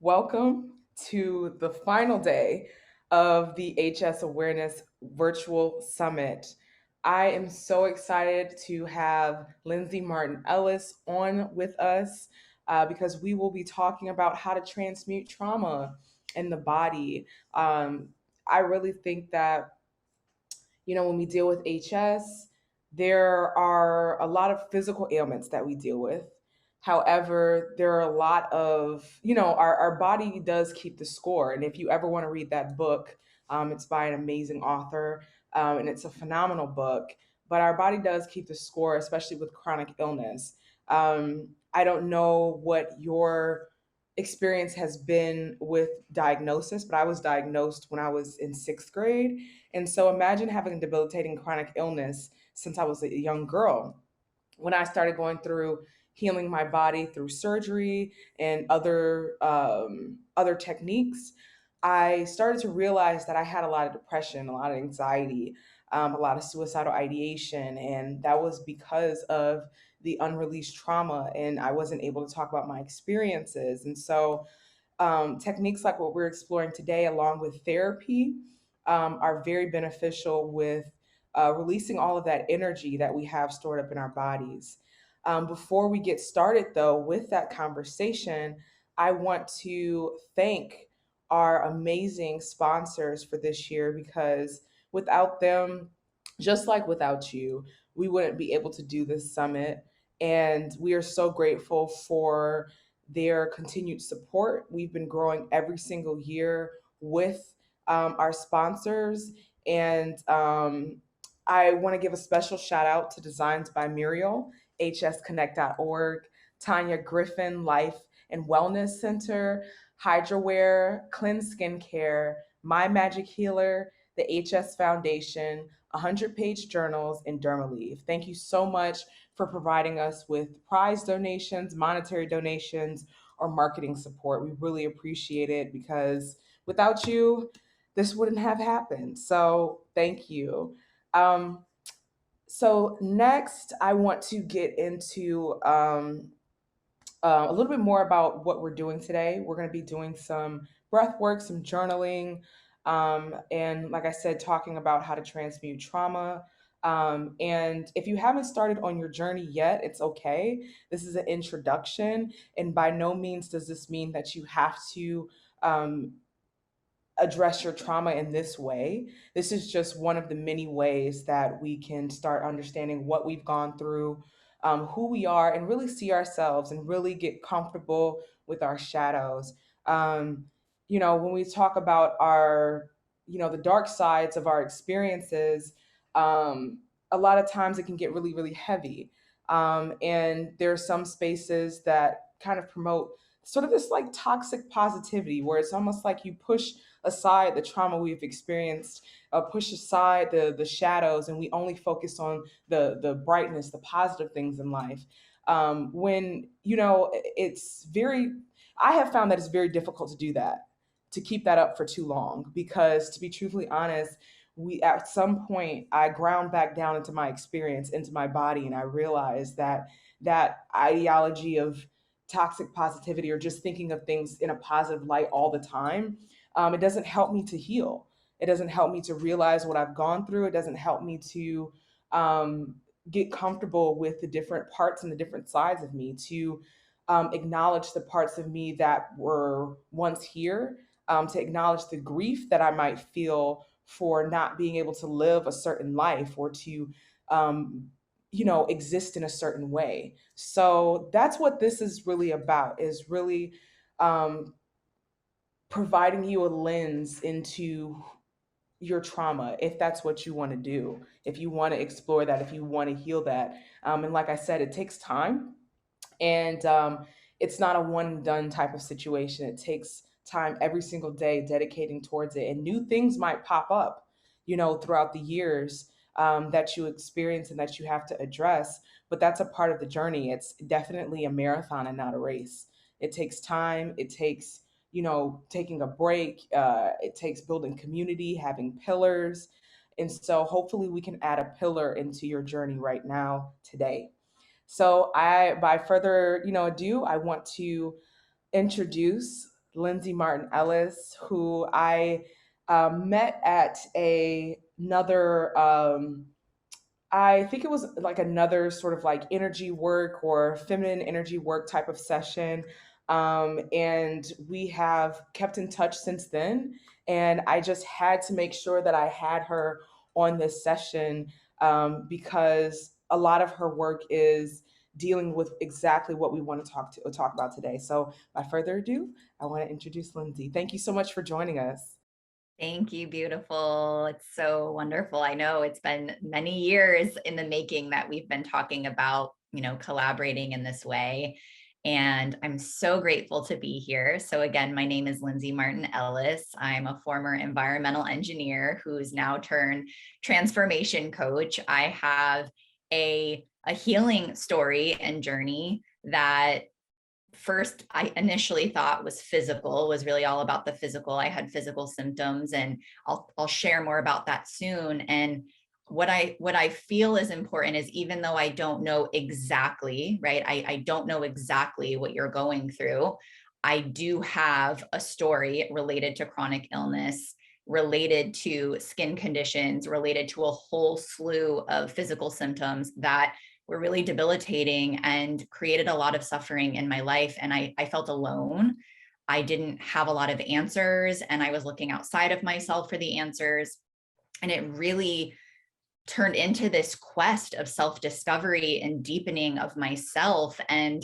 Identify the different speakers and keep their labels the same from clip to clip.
Speaker 1: Welcome to the final day of the HS Awareness Virtual Summit. I am so excited to have Lindsay Marten Ellis on with us because we will be talking about how to transmute trauma in the body. I really think that when we deal with HS, there are a lot of physical ailments that we deal with. However, there are a lot of, our body does keep the score. And if you ever want to read that book, it's by an amazing author and it's a phenomenal book. But our body does keep the score, especially with chronic illness. I don't know what your experience has been with diagnosis, but I was diagnosed when I was in sixth grade. And so imagine having debilitating chronic illness since I was a young girl. When I started going through healing my body through surgery and other techniques, I started to realize that I had a lot of depression, a lot of anxiety, a lot of suicidal ideation, and that was because of the unreleased trauma, and I wasn't able to talk about my experiences. And so techniques like what we're exploring today, along with therapy, are very beneficial with releasing all of that energy that we have stored up in our bodies. Before we get started, though, with that conversation, I want to thank our amazing sponsors for this year because without them, just like without you, we wouldn't be able to do this summit. And we are so grateful for their continued support. We've been growing every single year with our sponsors. And I want to give a special shout out to Designs by Muriel, hsconnect.org, Tanya Griffin Life and Wellness Center, Hydraware, Cleanse Skincare, My Magic Healer, the HS Foundation, 100-page journals, and Dermaleave. Thank you so much for providing us with prize donations, monetary donations, or marketing support. We really appreciate it because without you, this wouldn't have happened. So thank you. Um, so next, I want to get into a little bit more about what we're doing today. We're going to be doing some breath work, some journaling, and like I said, talking about how to transmute trauma. And if you haven't started on your journey yet, it's okay. This is an introduction, and by no means does this mean that you have to um, address your trauma in this way. This is just one of the many ways that we can start understanding what we've gone through, who we are, and really see ourselves and really get comfortable with our shadows. Um, when we talk about the dark sides of our experiences, a lot of times it can get really, really heavy. And there are some spaces that kind of promote sort of this like toxic positivity where it's almost like you push aside the trauma we've experienced, push aside the shadows, and we only focus on the brightness, the positive things in life. When it's very, I have found that it's very difficult to do that, to keep that up for too long, because to be truthfully honest, we at some point I ground back down into my experience, into my body, and I realized that that ideology of toxic positivity or just thinking of things in a positive light all the time, it doesn't help me to heal. It doesn't help me to realize what I've gone through. It doesn't help me to um, get comfortable with the different parts and the different sides of me, to acknowledge the parts of me that were once here, to acknowledge the grief that I might feel for not being able to live a certain life or to exist in a certain way. So that's what this is really about, is really um, providing you a lens into your trauma, if that's what you want to do, if you want to explore that, if you want to heal that. And like I said, it takes time, and it's not a one and done type of situation. It takes time every single day dedicating towards it, and new things might pop up, throughout the years, that you experience and that you have to address. But that's a part of the journey. It's definitely a marathon and not a race. It takes time. It takes taking a break. It takes building community, having pillars. And so hopefully we can add a pillar into your journey right now today. So by further ado, I want to introduce Lindsay Marten Ellis, who I met at another I think it was like another sort of like energy work or feminine energy work type of session. And we have kept in touch since then. And I just had to make sure that I had her on this session because a lot of her work is dealing with exactly what we want to talk about today. So, by further ado, I want to introduce Lindsay. Thank you so much for joining us.
Speaker 2: Thank you, beautiful. It's so wonderful. I know it's been many years in the making that we've been talking about, collaborating in this way. And I'm so grateful to be here. So again, my name is Lindsay Marten Ellis. I'm a former environmental engineer who's now turned transformation coach. I have a healing story and journey that first I initially thought was physical, was really all about the physical. I had physical symptoms, and I'll share more about that soon. And what I feel is important is, even though I don't know exactly, right? I don't know exactly what you're going through. I do have a story related to chronic illness, related to skin conditions, related to a whole slew of physical symptoms that were really debilitating and created a lot of suffering in my life. And I felt alone. I didn't have a lot of answers, and I was looking outside of myself for the answers. And it really turned into this quest of self-discovery and deepening of myself. And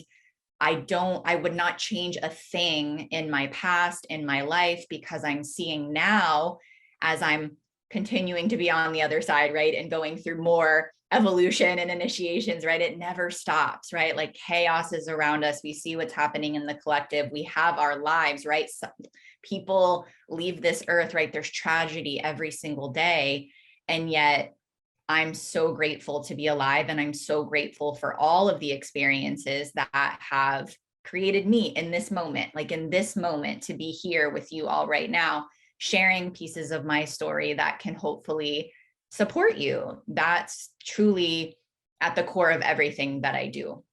Speaker 2: I would not change a thing in my past, in my life, because I'm seeing now, as I'm continuing to be on the other side, right? And going through more evolution and initiations, right? It never stops, right? Like chaos is around us. We see what's happening in the collective. We have our lives, right? So people leave this earth, right? There's tragedy every single day. And yet I'm so grateful to be alive, and I'm so grateful for all of the experiences that have created me in this moment, like in this moment, to be here with you all right now, sharing pieces of my story that can hopefully support you. That's truly at the core of everything that I do.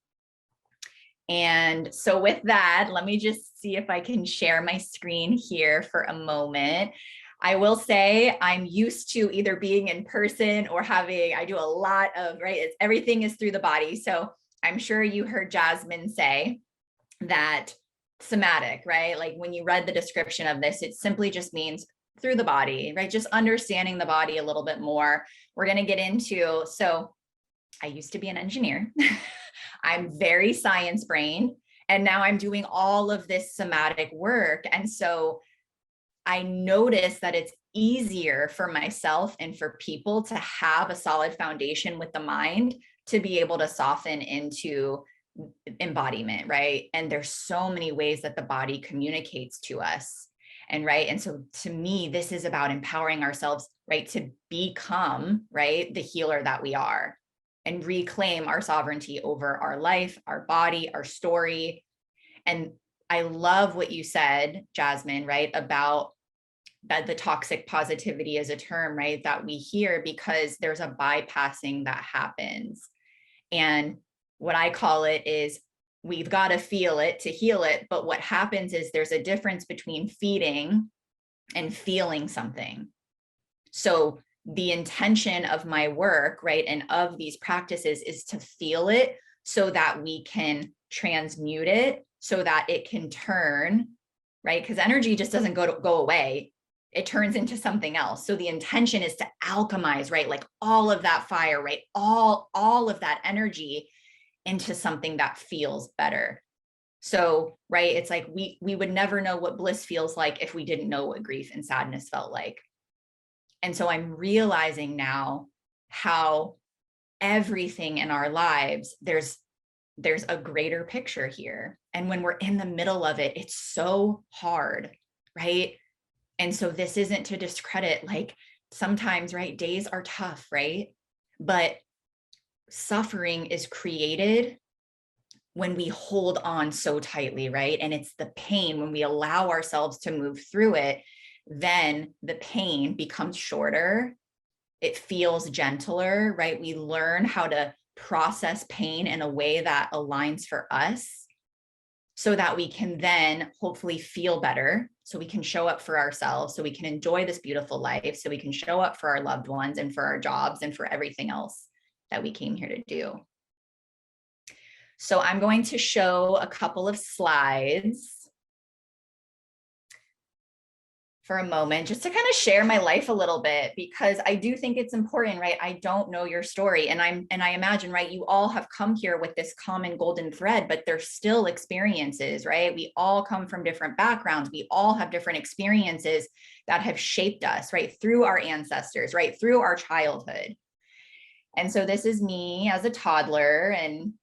Speaker 2: And so with that, let me just see if I can share my screen here for a moment. I will say I'm used to either being in person or I do a lot of, right? Everything is through the body. So I'm sure you heard Jasmine say that somatic, right? Like when you read the description of this, it simply just means through the body, right? Just understanding the body a little bit more. We're going to get into, so I used to be an engineer. I'm very science brained, and now I'm doing all of this somatic work. And so I noticed that it's easier for myself and for people to have a solid foundation with the mind to be able to soften into embodiment, right? And there's so many ways that the body communicates to us. And right. And so to me, this is about empowering ourselves, right, to become, right, the healer that we are, and reclaim our sovereignty over our life, our body, our story. And I love what you said, Jasmine, right, about that the toxic positivity is a term, right, that we hear, because there's a bypassing that happens. And what I call it is, we've got to feel it to heal it. But what happens is there's a difference between feeding and feeling something. So the intention of my work, right, and of these practices is to feel it so that we can transmute it, so that it can turn, right? Because energy just doesn't go away. It turns into something else. So the intention is to alchemize, right? Like all of that fire, right? All of that energy into something that feels better. So, right, it's like we would never know what bliss feels like if we didn't know what grief and sadness felt like. And so I'm realizing now how everything in our lives, there's a greater picture here. And when we're in the middle of it, it's so hard, right? And so this isn't to discredit, like sometimes, right, days are tough, right? But suffering is created when we hold on so tightly, right? And it's the pain, when we allow ourselves to move through it, then the pain becomes shorter. It feels gentler, right? We learn how to process pain in a way that aligns for us. so that we can then hopefully feel better, so we can show up for ourselves, so we can enjoy this beautiful life, so we can show up for our loved ones and for our jobs and for everything else that we came here to do. So I'm going to show a couple of slides for a moment, just to kind of share my life a little bit, because I do think it's important, right? I don't know your story. And I imagine, right, you all have come here with this common golden thread, but there's still experiences, right? We all come from different backgrounds. We all have different experiences that have shaped us, right? Through our ancestors, right? Through our childhood. And so this is me as a toddler. And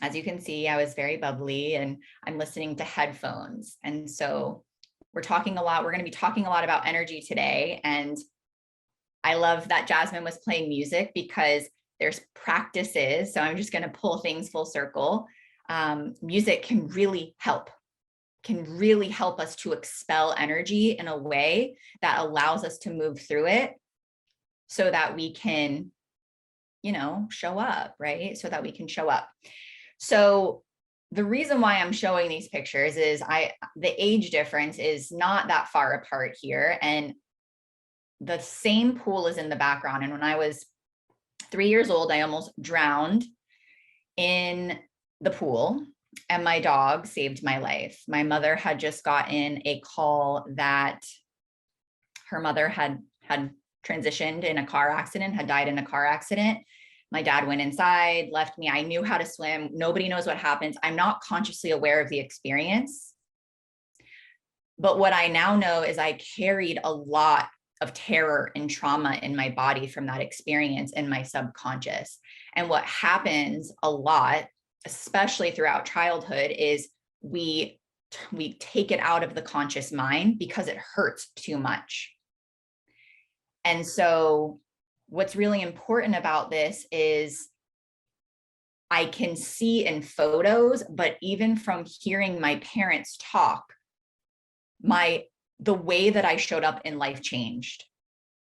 Speaker 2: as you can see, I was very bubbly and I'm listening to headphones. And so we're talking a lot. We're going to be talking a lot about energy today. And I love that Jasmine was playing music because there's practices. So I'm just going to pull things full circle. Music can really help us to expel energy in a way that allows us to move through it so that we can, show up, right? So that we can show up. So the reason why I'm showing these pictures is the age difference is not that far apart here. And the same pool is in the background. And when I was 3 years old, I almost drowned in the pool and my dog saved my life. My mother had just gotten a call that her mother had transitioned in a car accident, had died in a car accident. My dad went inside, left me. I knew how to swim. Nobody knows what happens. I'm not consciously aware of the experience. But what I now know is I carried a lot of terror and trauma in my body from that experience in my subconscious. And what happens a lot, especially throughout childhood, is we take it out of the conscious mind because it hurts too much. And so what's really important about this is I can see in photos, but even from hearing my parents talk, the way that I showed up in life changed.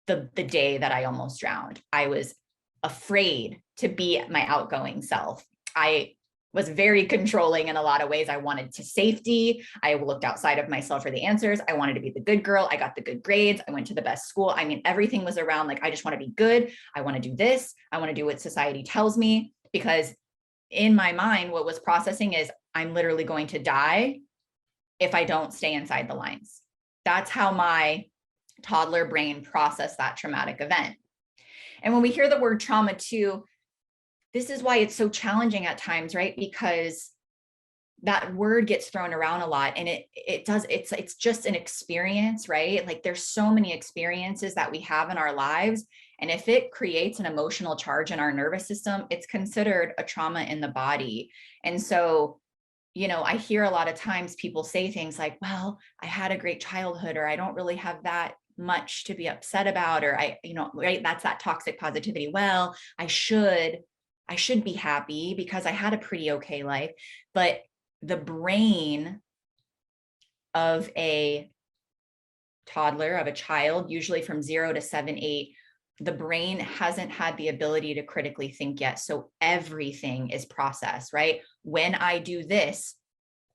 Speaker 2: The day that I almost drowned, I was afraid to be my outgoing self. I was very controlling in a lot of ways. I wanted to safety. I looked outside of myself for the answers. I wanted to be the good girl. I got the good grades. I went to the best school. I mean, everything was around like, I just want to be good. I want to do this. I want to do what society tells me, because in my mind, what was processing is I'm literally going to die if I don't stay inside the lines. That's how my toddler brain processed that traumatic event. And when we hear the word trauma too, this is why it's so challenging at times, right? Because that word gets thrown around a lot, and it's just an experience, right? Like there's so many experiences that we have in our lives. And if it creates an emotional charge in our nervous system, it's considered a trauma in the body. And so, I hear a lot of times people say things like, well, I had a great childhood, or I don't really have that much to be upset about, or right? That's that toxic positivity. Well, I should be happy because I had a pretty okay life. But the brain of a toddler, of a child, usually from 0 to 7, 8, the brain hasn't had the ability to critically think yet. So everything is processed, right? When I do this,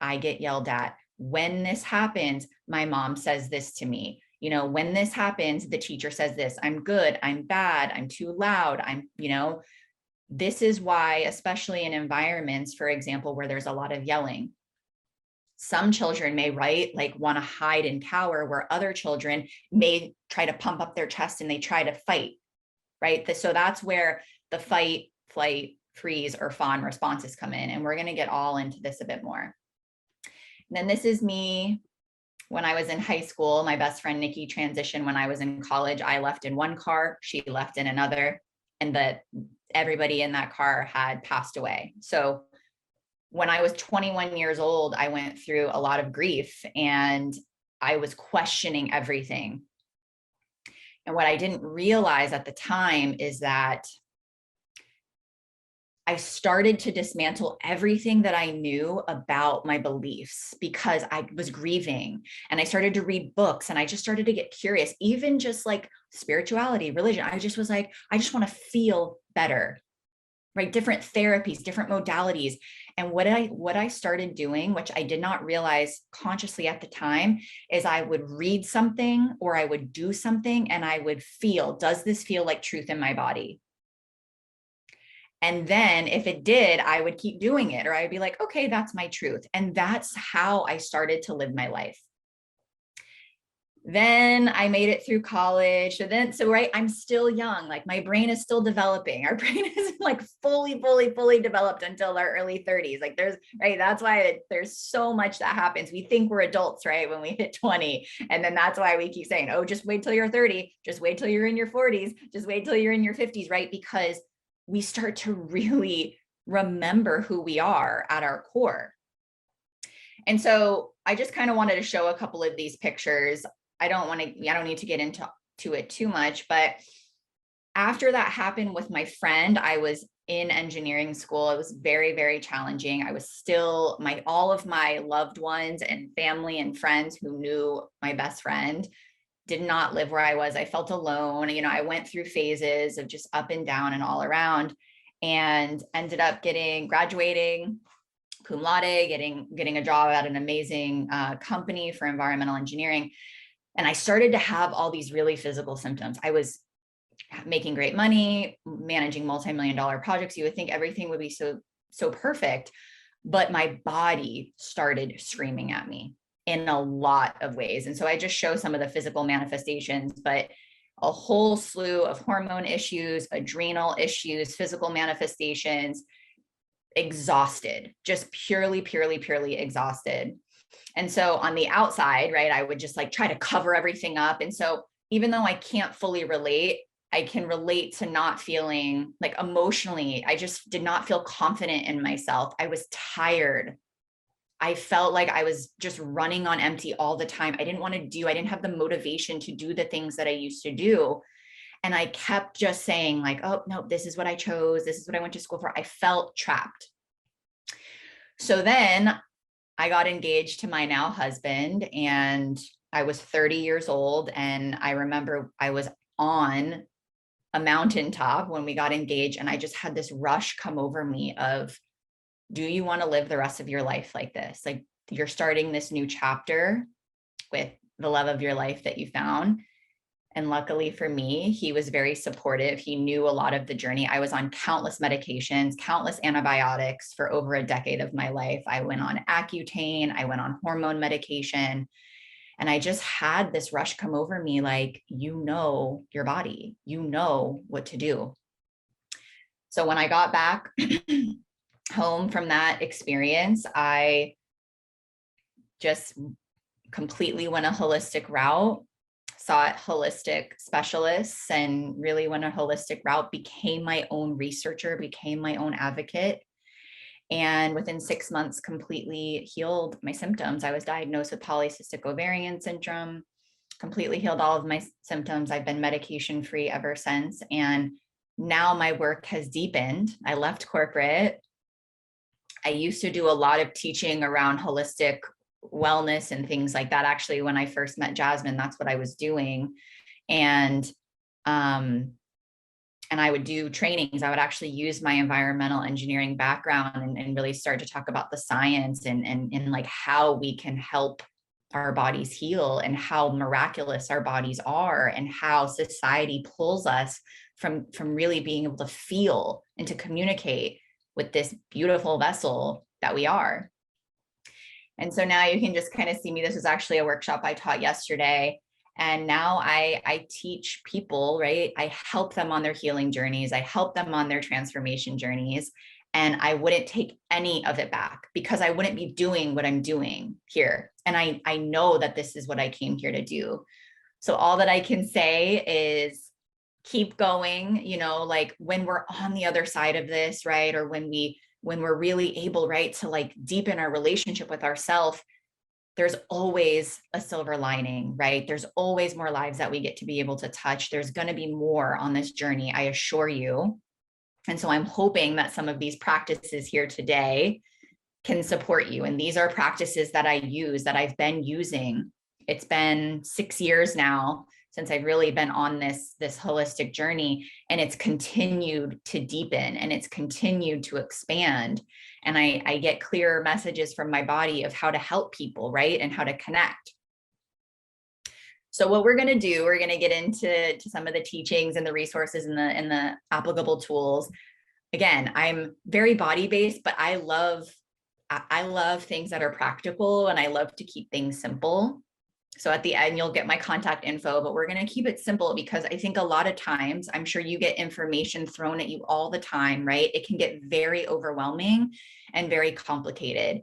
Speaker 2: I get yelled at. When this happens, my mom says this to me. When this happens, the teacher says this. I'm good, I'm bad, I'm too loud, this is why, especially in environments, for example, where there's a lot of yelling, some children may, right, like want to hide and cower, where other children may try to pump up their chest and they try to fight, right? So that's where the fight, flight, freeze, or fawn responses come in. And we're going to get all into this a bit more. And then this is me when I was in high school. My best friend, Nikki, transitioned when I was in college. I left in one car, she left in another, and everybody in that car had passed away. So when I was 21 years old, I went through a lot of grief and I was questioning everything. And what I didn't realize at the time is that I started to dismantle everything that I knew about my beliefs because I was grieving, and I started to read books, and I just started to get curious, even just like spirituality, religion. I just was like, I just want to feel better. right? Different therapies, different modalities. And what I started doing, which I did not realize consciously at the time, is I would read something or I would do something and I would feel, does this feel like truth in my body? And then if it did, I would keep doing it, or I'd be like, okay, that's my truth. And that's how I started to live my life. Then I made it through college. So right, I'm still young. Like my brain is still developing. Our brain isn't like fully developed until our early 30s. Like right. That's why there's so much that happens. We think we're adults, right? When we hit 20. And then that's why we keep saying, oh, just wait till you're 30. Just wait till you're in your 40s. Just wait till you're in your 50s, right? Because we start to really remember who we are at our core. And so I just kind of wanted to show a couple of these pictures. I don't need to get into it too much, but after that happened with my friend, I was in engineering school. It was very challenging. I was still all of my loved ones and family and friends who knew my best friend did not live where I was. I felt alone. You know, I went through phases of just up and down and all around, and ended up graduating cum laude, getting a job at an amazing company for environmental engineering. And I started to have all these really physical symptoms. I was making great money, managing multi-million-dollar projects. You would think everything would be so perfect, but my body started screaming at me in a lot of ways. And so I just show some of the physical manifestations, but a whole slew of hormone issues, adrenal issues, physical manifestations, exhausted, just purely exhausted. And so on the outside, right, I would just like try to cover everything up. And so even though I can't fully relate, I can relate to not feeling like emotionally, I just did not feel confident in myself. I was tired. I felt like I was just running on empty all the time. I didn't have the motivation to do the things that I used to do. And I kept just saying like, oh, no, this is what I chose. This is what I went to school for. I felt trapped. So then I got engaged to my now husband, and I was 30 years old. And I remember I was on a mountaintop when we got engaged, and I just had this rush come over me of, do you want to live the rest of your life like this? Like, you're starting this new chapter with the love of your life that you found. And luckily for me, he was very supportive. He knew a lot of the journey. I was on countless medications, countless antibiotics for over a decade of my life. I went on Accutane, I went on hormone medication, and I just had this rush come over me like, you know your body, you know what to do. So when I got back home from that experience, I just completely went a holistic route, sought holistic specialists, and really went a holistic route, became my own researcher, became my own advocate. And within 6 months, completely healed my symptoms. I was diagnosed with polycystic ovarian syndrome, completely healed all of my symptoms. I've been medication free ever since. And now my work has deepened. I left corporate. I used to do a lot of teaching around holistic wellness and things like that. Actually, when I first met Jasmine, that's what I was doing. And I would do trainings. I would actually use my environmental engineering background and really start to talk about the science and like how we can help our bodies heal, and how miraculous our bodies are, and how society pulls us from really being able to feel and to communicate with this beautiful vessel that we are. And so now you can just kind of see me. This was actually a workshop I taught yesterday. And now I teach people, right? I help them on their healing journeys. I help them on their transformation journeys. And I wouldn't take any of it back, because I wouldn't be doing what I'm doing here. And I know that this is what I came here to do. So all that I can say is keep going, you know, like when we're on the other side of this, right? Or when we're really able, right, to like deepen our relationship with ourselves, there's always a silver lining, right? There's always more lives that we get to be able to touch. There's going to be more on this journey, I assure you. And so I'm hoping that some of these practices here today can support you. And these are practices that I use, that I've been using. It's been 6 years now since I've really been on this holistic journey, and it's continued to deepen and it's continued to expand. And I get clearer messages from my body of how to help people, right? And how to connect. So what we're going to do, we're going to get into some of the teachings and the resources and the applicable tools. Again, I'm very body-based, but I love things that are practical, and I love to keep things simple. So at the end, you'll get my contact info, but we're going to keep it simple because I think a lot of times, I'm sure you get information thrown at you all the time, right? It can get very overwhelming and very complicated.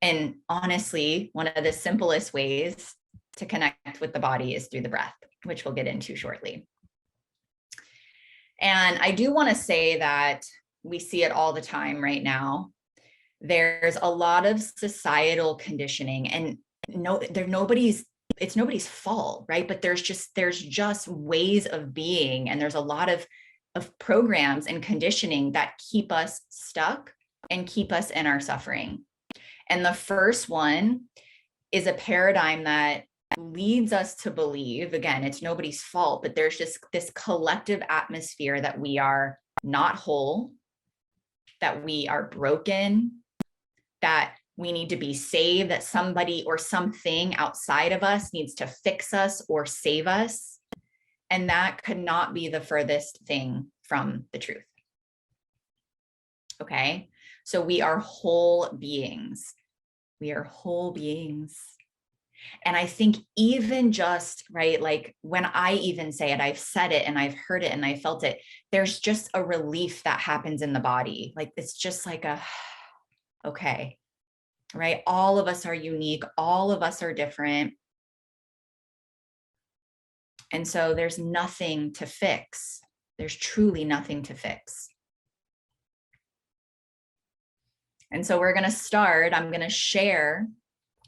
Speaker 2: And honestly, one of the simplest ways to connect with the body is through the breath, which we'll get into shortly. And I do want to say that we see it all the time right now. There's a lot of societal conditioning, and it's nobody's fault, right? But there's just ways of being, and there's a lot of programs and conditioning that keep us stuck and keep us in our suffering. And the first one is a paradigm that leads us to believe, again, it's nobody's fault, but there's just this collective atmosphere that we are not whole, that we are broken, that we need to be saved, that somebody or something outside of us needs to fix us or save us. And that could not be the furthest thing from the truth. Okay, so we are whole beings. We are whole beings. And I think even just, right, like when I even say it, I've said it and I've heard it and I felt it, there's just a relief that happens in the body. Like, it's just like okay, right? All of us are unique. All of us are different. And so there's nothing to fix. There's truly nothing to fix. And so we're going to start, I'm going to share.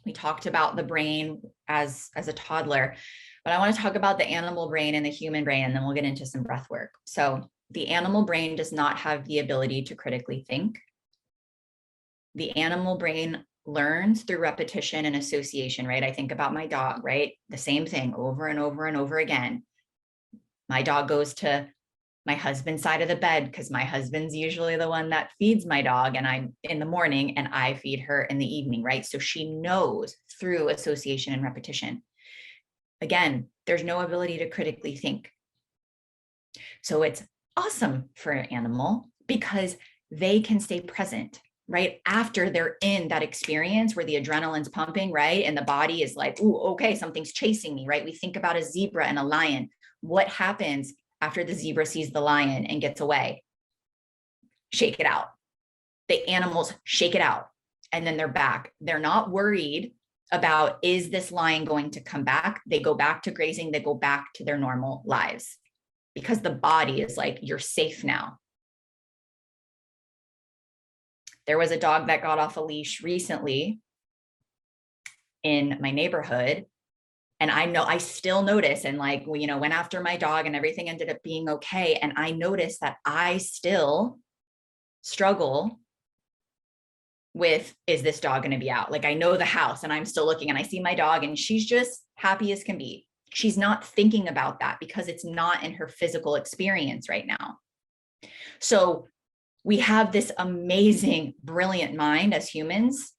Speaker 2: We talked about the brain as a toddler, but I want to talk about the animal brain and the human brain, and then we'll get into some breath work. So the animal brain does not have the ability to critically think. The animal brain learns through repetition and association, right? I think about my dog, right? The same thing over and over and over again. My dog goes to my husband's side of the bed because my husband's usually the one that feeds my dog, and I'm in the morning and I feed her in the evening, right? So she knows through association and repetition. Again, there's no ability to critically think. So it's awesome for an animal because they can stay present, right? After they're in that experience where the adrenaline's pumping, right? And the body is like, ooh, okay, something's chasing me, right? We think about a zebra and a lion. What happens after the zebra sees the lion and gets away? Shake it out. The animals shake it out and then they're back. They're not worried about, is this lion going to come back? They go back to grazing. They go back to their normal lives because the body is like, you're safe now. There was a dog that got off a leash recently in my neighborhood. And I still notice, and like, went after my dog and everything ended up being okay. And I noticed that I still struggle with, is this dog going to be out? Like, I know the house and I'm still looking and I see my dog and she's just happy as can be. She's not thinking about that because it's not in her physical experience right now. So we have this amazing, brilliant mind as humans,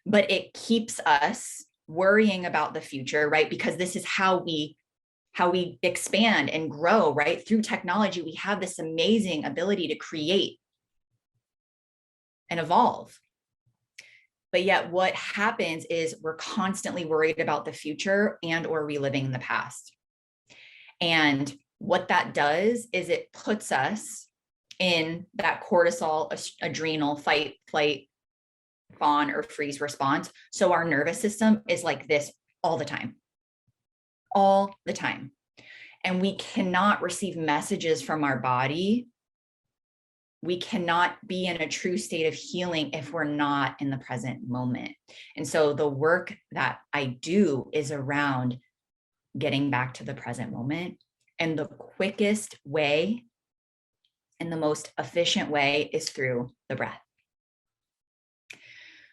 Speaker 2: but it keeps us worrying about the future, right? Because this is how we expand and grow, right? Through technology, we have this amazing ability to create and evolve. But yet what happens is we're constantly worried about the future and or reliving the past. And what that does is it puts us in that cortisol, adrenal, fight, flight, fawn, or freeze response. So our nervous system is like this all the time. And we cannot receive messages from our body. We cannot be in a true state of healing if we're not in the present moment. And so the work that I do is around getting back to the present moment. And the quickest way and the most efficient way is through the breath.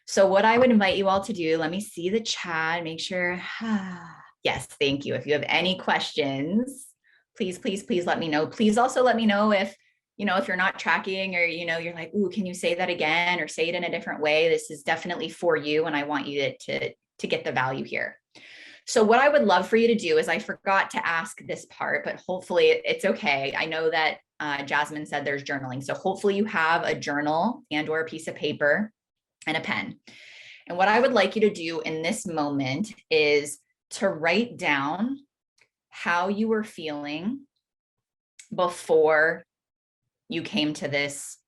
Speaker 2: So what I would invite you all to do, let me see the chat, make sure. Yes, thank you. If you have any questions, please, please, please let me know. Please also let me know if, if you're not tracking or, you're like, ooh, can you say that again or say it in a different way? This is definitely for you. And I want you to get the value here. So what I would love for you to do is, I forgot to ask this part, but hopefully it's okay. I know that Jasmine said there's journaling. So hopefully you have a journal and or a piece of paper and a pen. And what I would like you to do in this moment is to write down how you were feeling before you came to this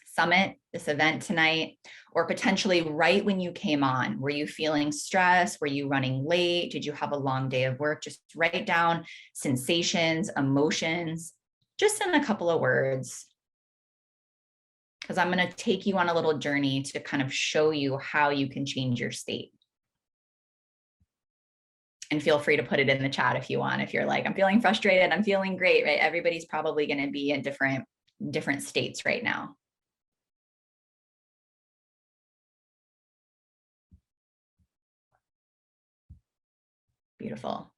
Speaker 2: summit, this event tonight, or potentially right when you came on. Were you feeling stressed? Were you running late? Did you have a long day of work? Just write down sensations, emotions, just in a couple of words, because I'm going to take you on a little journey to kind of show you how you can change your state. And feel free to put it in the chat if you want. If you're like, I'm feeling frustrated, I'm feeling great, right? Everybody's probably going to be in different states right now. Beautiful.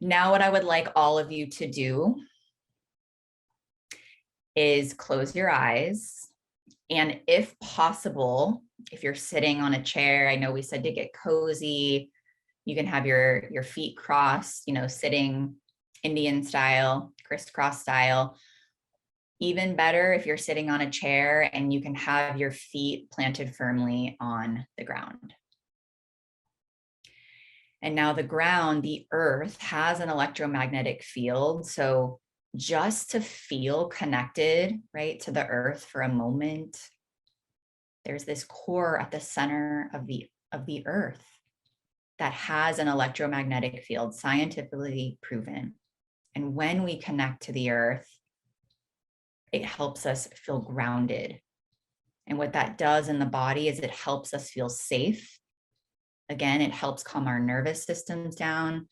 Speaker 2: Now, what I would like all of you to do is close your eyes. And if possible, if you're sitting on a chair, I know we said to get cozy, you can have your feet crossed, sitting Indian style, crisscross style. Even better if you're sitting on a chair and you can have your feet planted firmly on the ground. And now the ground, the earth, has an electromagnetic field. So just to feel connected, right, to the earth for a moment, there's this core at the center of the earth that has an electromagnetic field, scientifically proven. And when we connect to the earth, it helps us feel grounded. And what that does in the body is it helps us feel safe. Again, it helps calm our nervous systems down.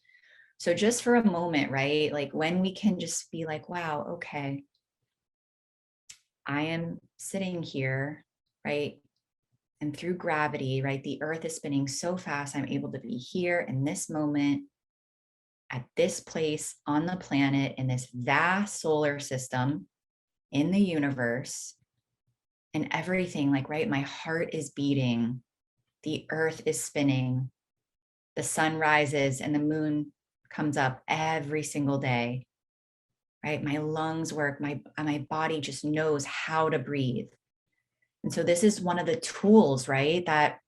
Speaker 2: So just for a moment, right? Like when we can just be like, wow, okay, I am sitting here, right? And through gravity, right? The earth is spinning so fast. I'm able to be here in this moment, at this place on the planet, in this vast solar system, in the universe, and everything, like, right? My heart is beating. The earth is spinning. The sun rises and the moon comes up every single day, right? My lungs work, my body just knows how to breathe. And so this is one of the tools, right? That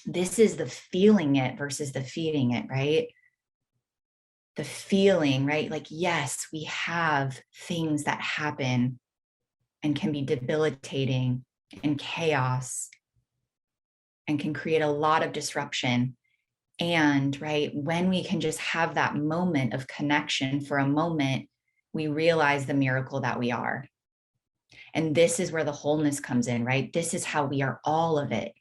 Speaker 2: this is the feeling it versus the feeding it, right? The feeling, right? Like, yes, we have things that happen and can be debilitating and chaos and can create a lot of disruption. And right, when we can just have that moment of connection for a moment, we realize the miracle that we are. And this is where the wholeness comes in, right? This is how we are all of it.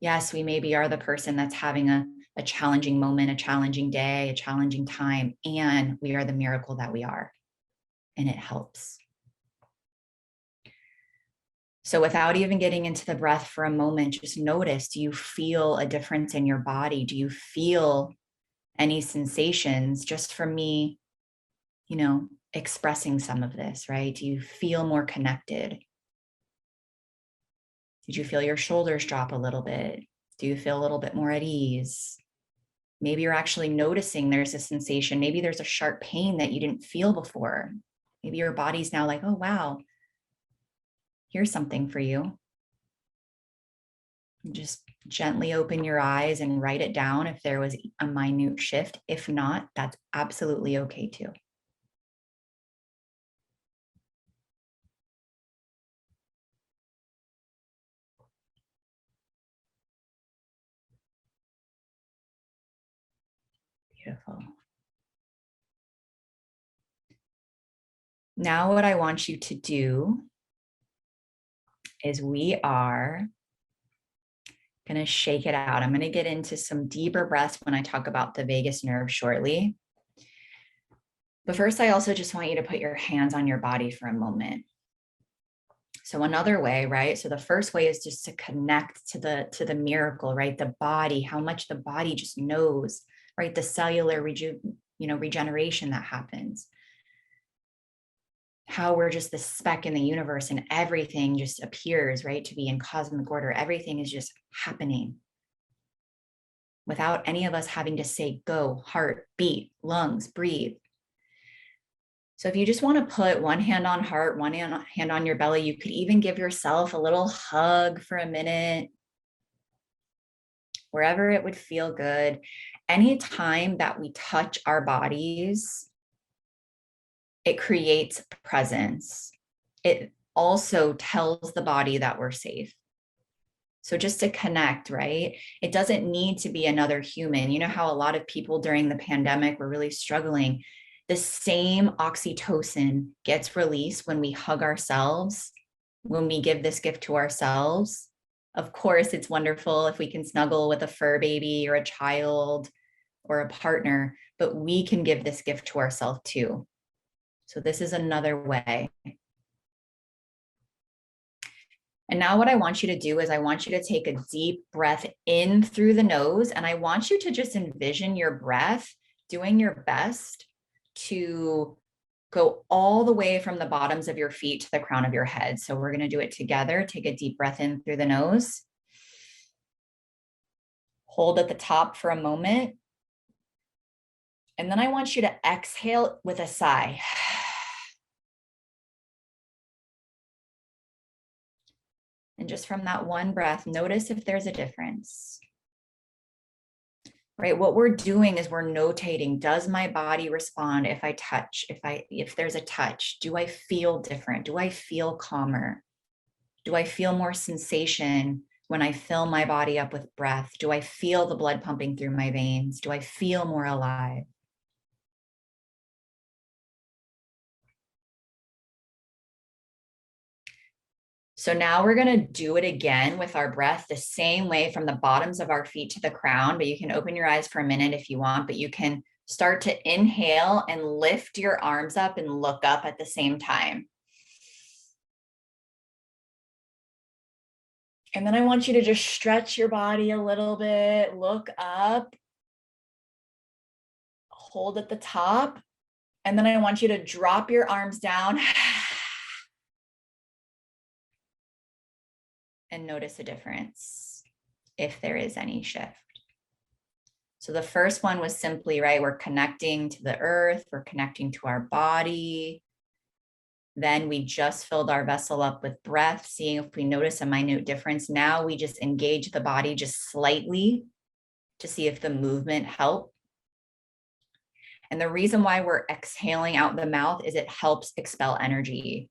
Speaker 2: Yes, we maybe are the person that's having a challenging moment, a challenging day, a challenging time, and we are the miracle that we are. And it helps. So without even getting into the breath for a moment, just notice, do you feel a difference in your body? Do you feel any sensations just from me, expressing some of this, right? Do you feel more connected? Did you feel your shoulders drop a little bit? Do you feel a little bit more at ease? Maybe you're actually noticing there's a sensation. Maybe there's a sharp pain that you didn't feel before. Maybe your body's now like, oh, wow, here's something for you. Just gently open your eyes and write it down if there was a minute shift. If not, that's absolutely okay too. Beautiful. Now what I want you to do is we are going to shake it out. I'm going to get into some deeper breaths when I talk about the vagus nerve shortly. But first, I also just want you to put your hands on your body for a moment. So another way, right? So the first way is just to connect to the miracle, right? The body, how much the body just knows, right? The cellular regeneration that happens. How we're just the speck in the universe and everything just appears, right? To be in cosmic order. Everything is just happening without any of us having to say go, heart, beat, lungs, breathe. So if you just want to put one hand on heart, one hand on your belly, you could even give yourself a little hug for a minute, wherever it would feel good. Anytime that we touch our bodies, it creates presence. It also tells the body that we're safe. So just to connect, right? It doesn't need to be another human. You know how a lot of people during the pandemic were really struggling. The same oxytocin gets released when we hug ourselves, when we give this gift to ourselves. Of course, it's wonderful if we can snuggle with a fur baby or a child or a partner, but we can give this gift to ourselves too. So this is another way. And now what I want you to do is I want you to take a deep breath in through the nose, and I want you to just envision your breath doing your best to go all the way from the bottoms of your feet to the crown of your head. So we're going to do it together. Take a deep breath in through the nose. Hold at the top for a moment. And then I want you to exhale with a sigh. And just from that one breath, notice if there's a difference. Right? What we're doing is we're notating, does my body respond if I touch, if there's a touch? Do I feel different? Do I feel calmer? Do I feel more sensation when I fill my body up with breath? Do I feel the blood pumping through my veins? Do I feel more alive? So now we're going to do it again with our breath the same way from the bottoms of our feet to the crown, but you can open your eyes for a minute if you want, but you can start to inhale and lift your arms up and look up at the same time. And then I want you to just stretch your body a little bit, look up, hold at the top, and then I want you to drop your arms down and notice a difference, if there is any shift. So the first one was simply, right, we're connecting to the earth, we're connecting to our body. Then we just filled our vessel up with breath, seeing if we notice a minute difference. Now we just engage the body just slightly to see if the movement helps. And the reason why we're exhaling out the mouth is it helps expel energy,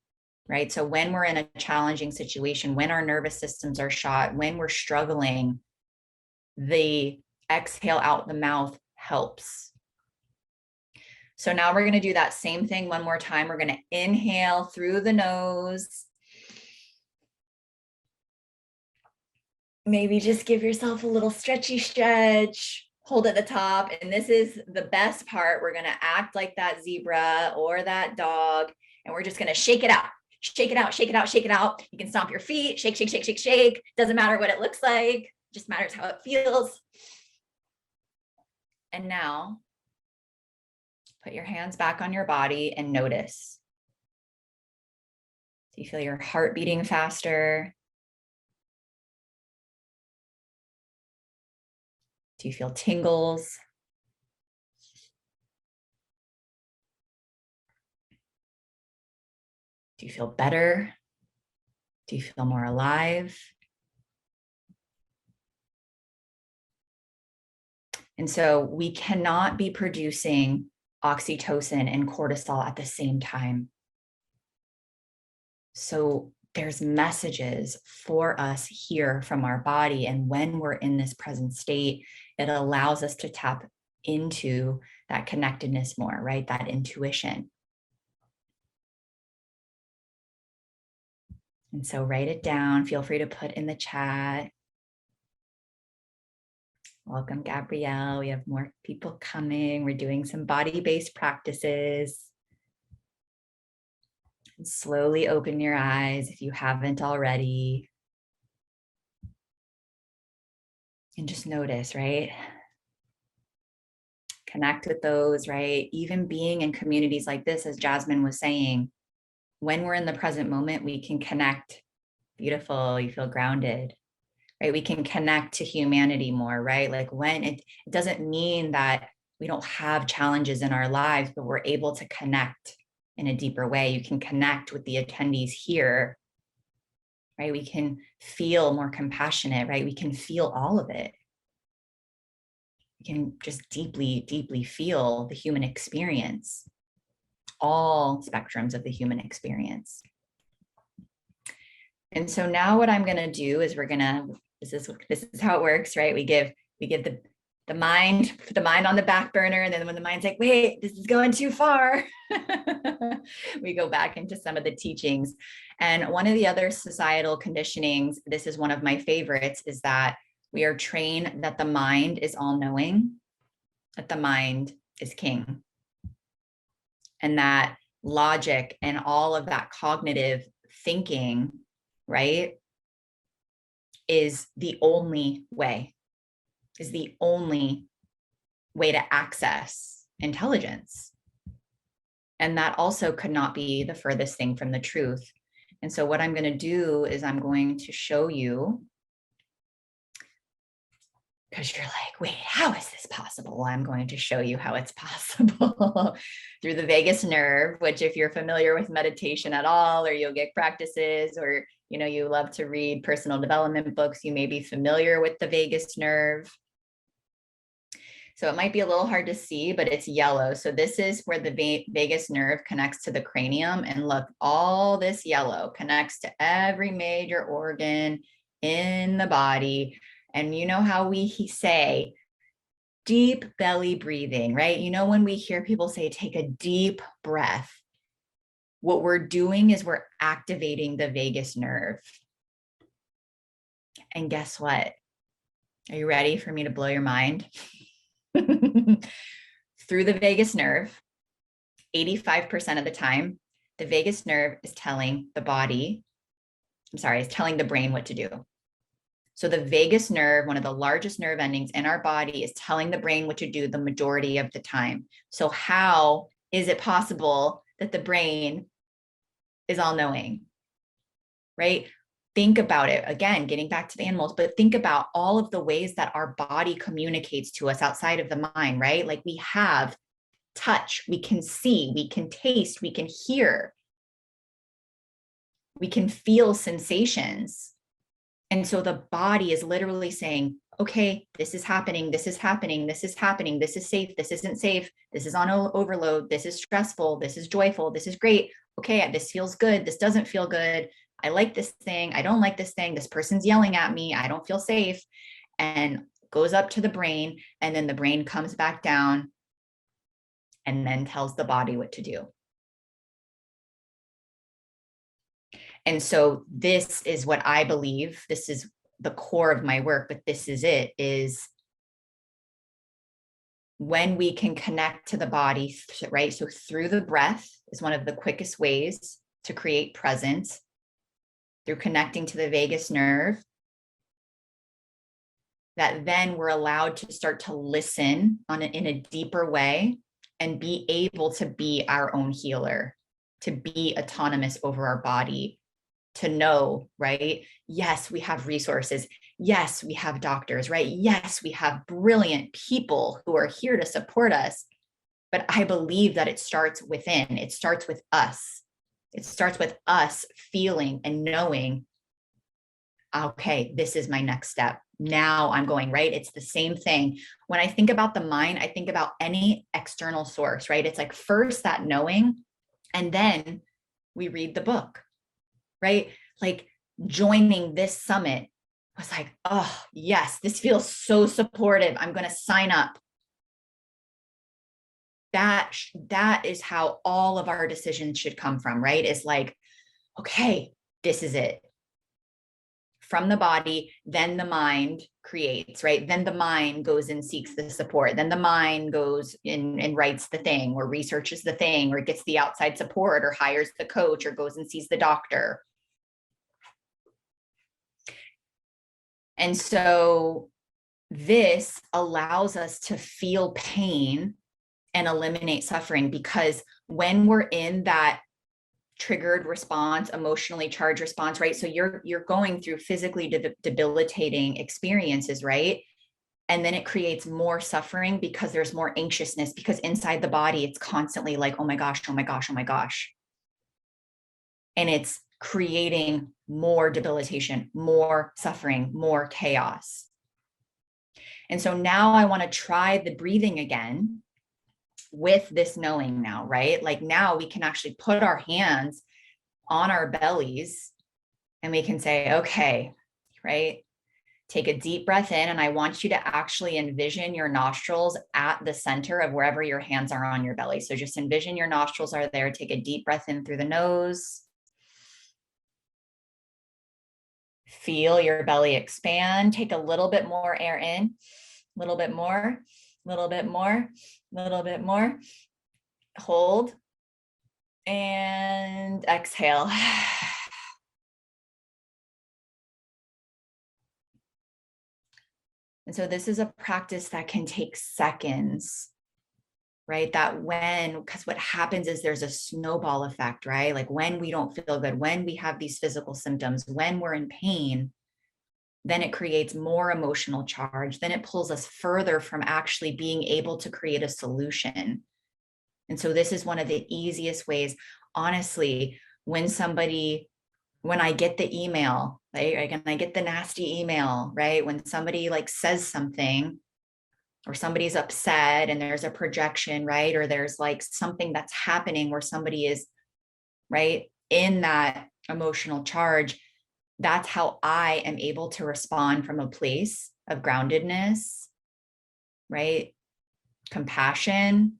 Speaker 2: right? So when we're in a challenging situation, when our nervous systems are shot, when we're struggling, the exhale out the mouth helps. So now we're going to do that same thing one more time. We're going to inhale through the nose. Maybe just give yourself a little stretchy stretch. Hold at the top. And this is the best part. We're going to act like that zebra or that dog. And we're just going to shake it out. Shake it out, shake it out, shake it out. You can stomp your feet, shake, shake, shake, shake, shake. Doesn't matter what it looks like. Just matters how it feels. And now put your hands back on your body and notice. Do you feel your heart beating faster? Do you feel tingles? Do you feel better? Do you feel more alive? And so we cannot be producing oxytocin and cortisol at the same time. So there's messages for us here from our body. And when we're in this present state, it allows us to tap into that connectedness more, right? That intuition. And so write it down. Feel free to put in the chat. Welcome, Gabrielle. We have more people coming. We're doing some body-based practices. Slowly open your eyes if you haven't already. And just notice, right? Connect with those, right? Even being in communities like this, as Jasmine was saying, when we're in the present moment, we can connect. Beautiful, you feel grounded, right? We can connect to humanity more, right? Like when it doesn't mean that we don't have challenges in our lives, but we're able to connect in a deeper way. You can connect with the attendees here, right? We can feel more compassionate, right? We can feel all of it. We can just deeply, deeply feel the human experience, all spectrums of the human experience. And so now what I'm going to do is this is how it works, right? We give the mind, put the mind on the back burner. And then when the mind's like, wait, this is going too far, we go back into some of the teachings. And one of the other societal conditionings, this is one of my favorites, is that we are trained that the mind is all knowing, that the mind is king, and that logic and all of that cognitive thinking, right, is the only way to access intelligence. And that also could not be the furthest thing from the truth. And so what I'm going to do is I'm going to show you, because you're like, wait, how is this possible? Well, I'm going to show you how it's possible through the vagus nerve, which if you're familiar with meditation at all, or yogic practices, or you love to read personal development books, you may be familiar with the vagus nerve. So it might be a little hard to see, but it's yellow. So this is where the vagus nerve connects to the cranium. And look, all this yellow connects to every major organ in the body. And you know how we say deep belly breathing, right? When we hear people say, take a deep breath, what we're doing is we're activating the vagus nerve. And guess what? Are you ready for me to blow your mind? Through the vagus nerve, 85% of the time, the vagus nerve is telling the brain what to do. So the vagus nerve, one of the largest nerve endings in our body, is telling the brain what to do the majority of the time. So how is it possible that the brain is all knowing, right? Think about it. Again, getting back to the animals, but think about all of the ways that our body communicates to us outside of the mind, right? Like we have touch, we can see, we can taste, we can hear, we can feel sensations. And so the body is literally saying, okay, this is happening, this is happening, this is happening, this is safe, this isn't safe, this is on overload, this is stressful, this is joyful, this is great. Okay, this feels good, this doesn't feel good. I like this thing, I don't like this thing, this person's yelling at me, I don't feel safe, and goes up to the brain, and then the brain comes back down and then tells the body what to do. And so this is what I believe, this is the core of my work, but this is it, is when we can connect to the body, right? So through the breath is one of the quickest ways to create presence, through connecting to the vagus nerve, that then we're allowed to start to listen in a deeper way and be able to be our own healer, to be autonomous over our body, to know, right? Yes, we have resources. Yes, we have doctors, right? Yes, we have brilliant people who are here to support us. But I believe that it starts within. It starts with us. It starts with us feeling and knowing, okay, this is my next step. Now I'm going, right? It's the same thing. When I think about the mind, I think about any external source, right? It's like first that knowing, and then we read the book, right? Like joining this summit was like, oh, yes, this feels so supportive. I'm going to sign up. That is how all of our decisions should come from, right? It's like, okay, this is it. from the body, then the mind creates, right? Then the mind goes and seeks the support. Then the mind goes in and writes the thing or researches the thing or gets the outside support or hires the coach or goes and sees the doctor. And so this allows us to feel pain and eliminate suffering, because when we're in that triggered response, emotionally charged response, right? So you're going through physically debilitating experiences, right? And then it creates more suffering because there's more anxiousness, because inside the body, it's constantly like, oh my gosh, oh my gosh, oh my gosh. And it's creating more debilitation, more suffering, more chaos. And so now I want to try the breathing again with this knowing now, right? Like now we can actually put our hands on our bellies and we can say, okay, right? Take a deep breath in. And I want you to actually envision your nostrils at the center of wherever your hands are on your belly. So just envision your nostrils are there. Take a deep breath in through the nose. Feel your belly expand. Take a little bit more air in, a little bit more, a little bit more, a little bit more. Hold and exhale. And so this is a practice that can take seconds, right? Because what happens is there's a snowball effect, right? Like when we don't feel good, when we have these physical symptoms, when we're in pain, then it creates more emotional charge. Then it pulls us further from actually being able to create a solution. And so this is one of the easiest ways, honestly, when I get the email, right? When I get the nasty email, right? When somebody like says something or somebody's upset and there's a projection, right? Or there's like something that's happening where somebody is, right, in that emotional charge. That's how I am able to respond from a place of groundedness, right? Compassion,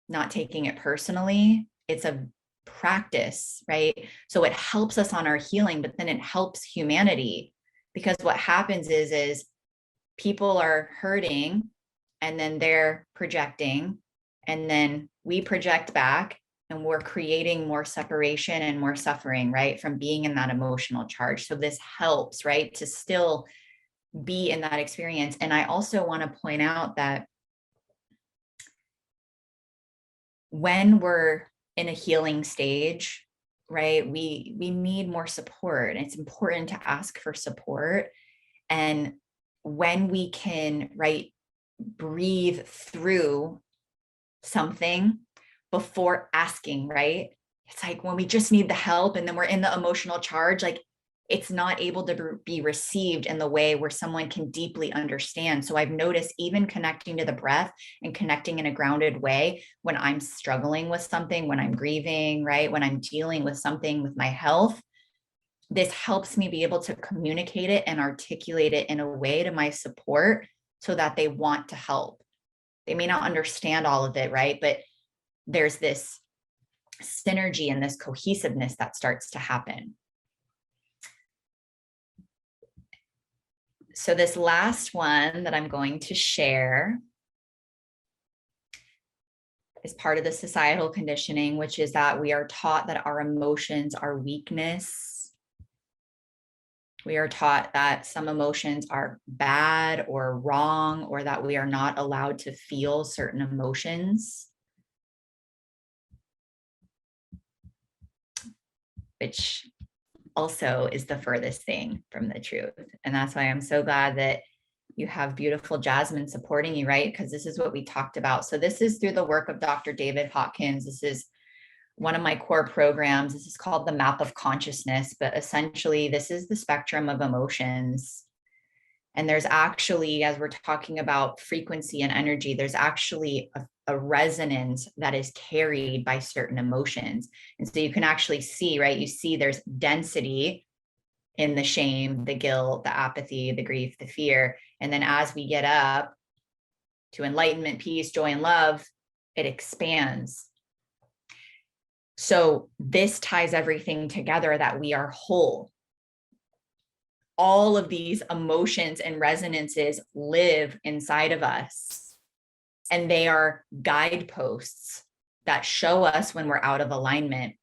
Speaker 2: not taking it personally. It's a practice, right? So it helps us on our healing, but then it helps humanity, because what happens is people are hurting and then they're projecting and then we project back and we're creating more separation and more suffering, right? From being in that emotional charge. So this helps, right? To still be in that experience. And I also want to point out that when we're in a healing stage, right, we need more support. It's important to ask for support. And when we can, right, breathe through something before asking, right? It's like when we just need the help and then we're in the emotional charge, like it's not able to be received in the way where someone can deeply understand. So I've noticed even connecting to the breath and connecting in a grounded way when I'm struggling with something, when I'm grieving, right? When I'm dealing with something with my health, this helps me be able to communicate it and articulate it in a way to my support so that they want to help. They may not understand all of it, right? But there's this synergy and this cohesiveness that starts to happen. So this last one that I'm going to share is part of the societal conditioning, which is that we are taught that our emotions are weakness. We are taught that some emotions are bad or wrong, or that we are not allowed to feel certain emotions, which also is the furthest thing from the truth. And that's why I'm so glad that you have beautiful Jasmine supporting you, right? Because this is what we talked about. So this is through the work of Dr. David Hawkins. This is one of my core programs. This is called the Map of Consciousness, but essentially this is the spectrum of emotions. And there's actually, as we're talking about frequency and energy, there's actually a resonance that is carried by certain emotions. And so you can actually see, right? You see there's density in the shame, the guilt, the apathy, the grief, the fear. And then as we get up to enlightenment, peace, joy, and love, it expands. So this ties everything together, that we are whole. all of these emotions and resonances live inside of us. And they are guideposts that show us when we're out of alignment.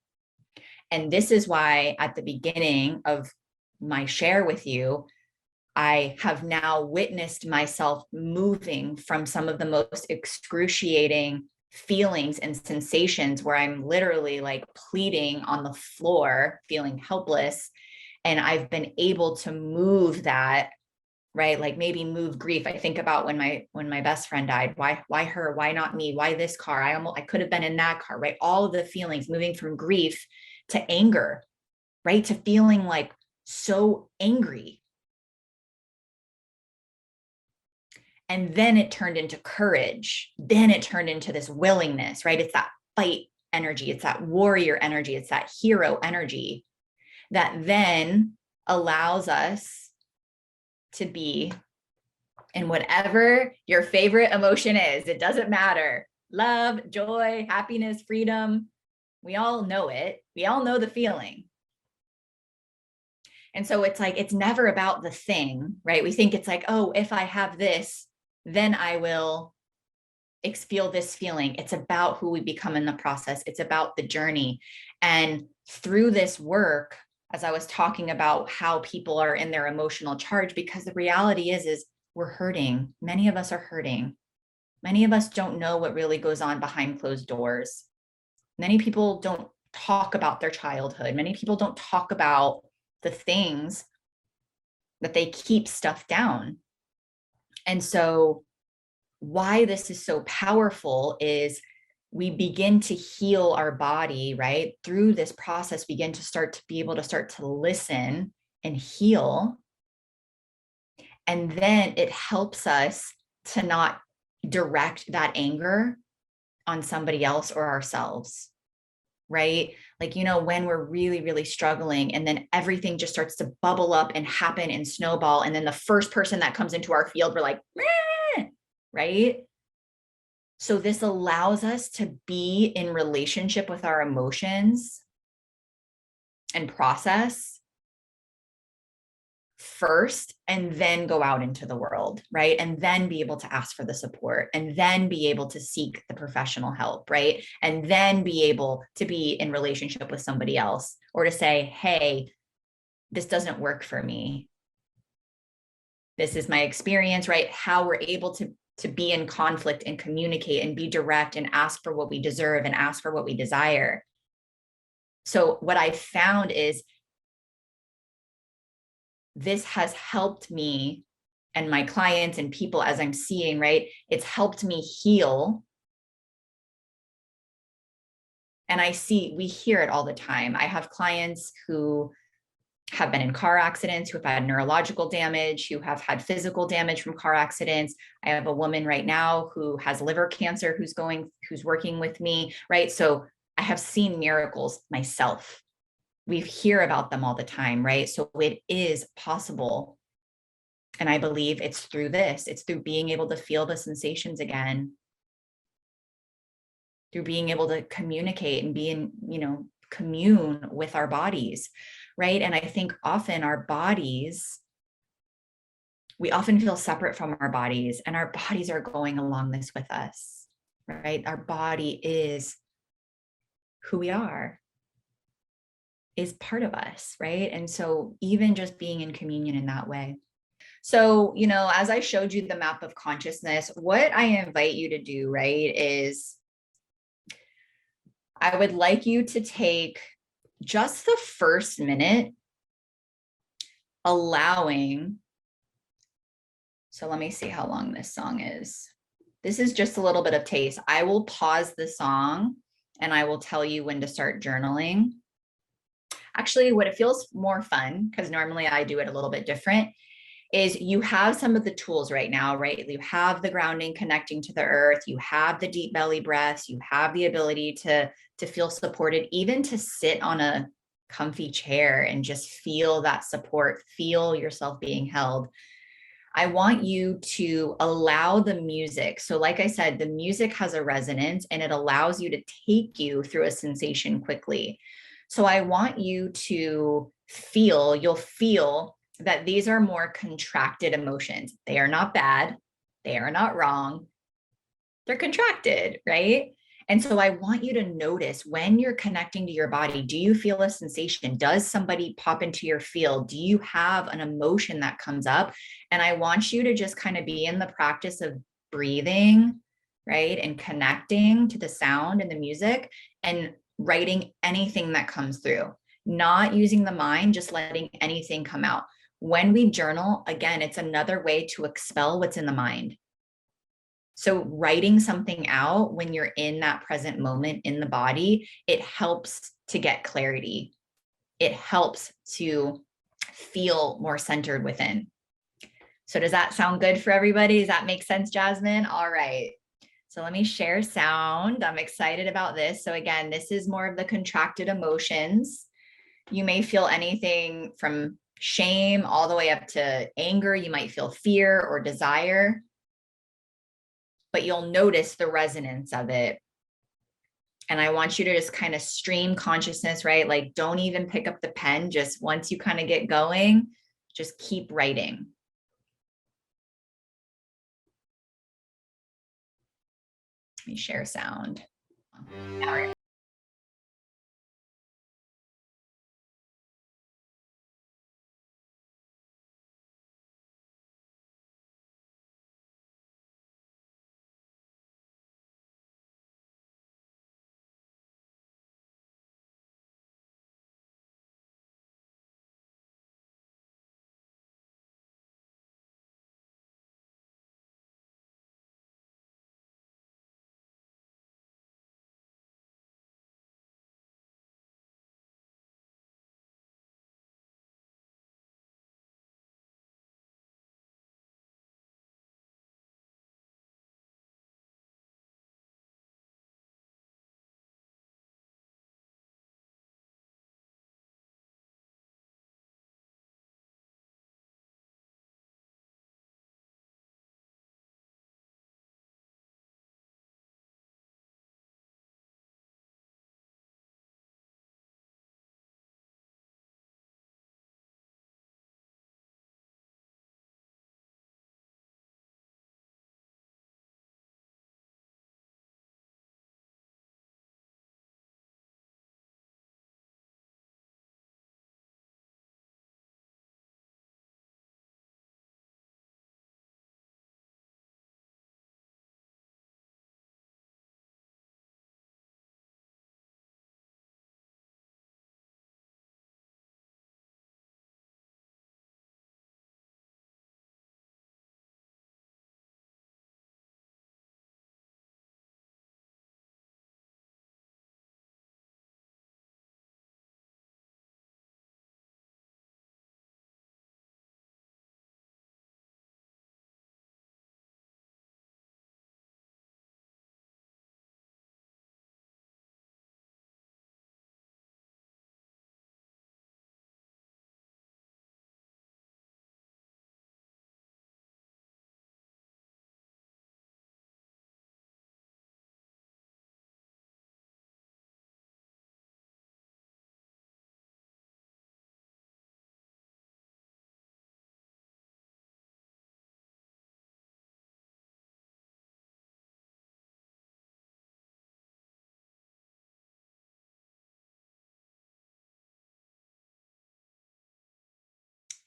Speaker 2: And this is why at the beginning of my share with you, I have now witnessed myself moving from some of the most excruciating feelings and sensations where I'm literally like pleading on the floor, feeling helpless. And I've been able to move that, right? Like maybe move grief. I think about when my best friend died. Why her? Why not me? Why this car? I could have been in that car, right? All of the feelings, moving from grief to anger, right? To feeling like so angry. And then it turned into courage. Then it turned into this willingness, right? It's that fight energy. It's that warrior energy. It's that hero energy that then allows us to be in whatever your favorite emotion is. It doesn't matter. Love, joy, happiness, freedom. We all know it. We all know the feeling. And so it's like, it's never about the thing, right? We think it's like, oh, if I have this, then I will feel this feeling. It's about who we become in the process. It's about the journey. And through this work, as I was talking about how people are in their emotional charge, because the reality is we're hurting. Many of us are hurting. Many of us don't know what really goes on behind closed doors. Many people don't talk about their childhood. Many people don't talk about the things that they keep stuffed down. And so why this is so powerful is we begin to heal our body, right? Through this process, begin to start to be able to start to listen and heal. And then it helps us to not direct that anger on somebody else or ourselves, right? Like, you know, when we're really, really struggling and then everything just starts to bubble up and happen and snowball. And then the first person that comes into our field, we're like, meh, right? So this allows us to be in relationship with our emotions and process first, and then go out into the world, right? And then be able to ask for the support, and then be able to seek the professional help, right? And then be able to be in relationship with somebody else, or to say, hey, this doesn't work for me. This is my experience, right? How we're able to be in conflict and communicate and be direct and ask for what we deserve and ask for what we desire. So what I found is this has helped me and my clients and people as I'm seeing, right? It's helped me heal. And we hear it all the time. I have clients who have been in car accidents, who have had neurological damage, who have had physical damage from car accidents. I have a woman right now who has liver cancer, who's working with me, right? So I have seen miracles myself. We hear about them all the time, right? So it is possible. And I believe it's through this. It's through being able to feel the sensations again, through being able to communicate and be in, commune with our bodies, right? And I think often we often feel separate from our bodies, and our bodies are going along this with us, right? Our body is who we are, is part of us, right? And so even just being in communion in that way. So, as I showed you the map of consciousness, what I invite you to do, right, is I would like you to take just the first minute allowing. So let me see how long this song is. This is just a little bit of taste. I will pause the song and I will tell you when to start journaling. Actually, what it feels more fun, because normally I do it a little bit different, is you have some of the tools right now, right? You have the grounding, connecting to the earth. You have the deep belly breaths. You have the ability to feel supported, even to sit on a comfy chair and just feel that support, feel yourself being held. I want you to allow the music. So like I said, the music has a resonance and it allows you to take you through a sensation quickly. So I want you to you'll feel that these are more contracted emotions. They are not bad. They are not wrong. They're contracted, right? And so I want you to notice when you're connecting to your body, do you feel a sensation? Does somebody pop into your field? Do you have an emotion that comes up? And I want you to just kind of be in the practice of breathing, right? And connecting to the sound and the music and writing anything that comes through, not using the mind, just letting anything come out. When we journal, again, it's another way to expel what's in the mind. So writing something out when you're in that present moment in the body, it helps to get clarity. It helps to feel more centered within. So does that sound good for everybody? Does that make sense, Jasmine? All right. So let me share sound. I'm excited about this. So again, this is more of the contracted emotions. You may feel anything from shame all the way up to anger. You might feel fear or desire, but you'll notice the resonance of it. And I want you to just kind of stream consciousness, right? Like don't even pick up the pen. Just once you kind of get going, just keep writing. Let me share sound. All right.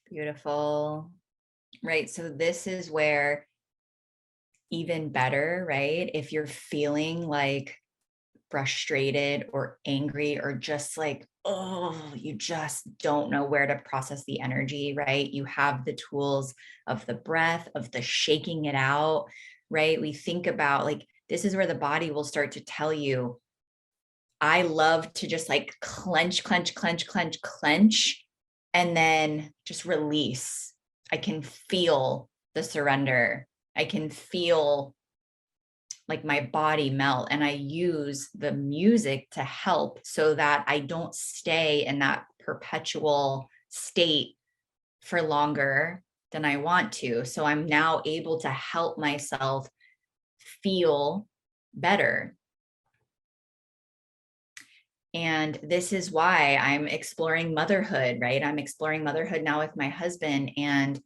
Speaker 2: Beautiful. Right. So this is where even better, right? If you're feeling like frustrated or angry or just like, oh, you just don't know where to process the energy, right? You have the tools of the breath, of the shaking it out, right? We think about like, this is where the body will start to tell you, I love to just like clench, clench, clench, clench, clench, and then just release. I can feel the surrender. I can feel like my body melt, and I use the music to help so that I don't stay in that perpetual state for longer than I want to. So I'm now able to help myself feel better. And this is why I'm exploring motherhood, right? I'm exploring motherhood now with my husband. And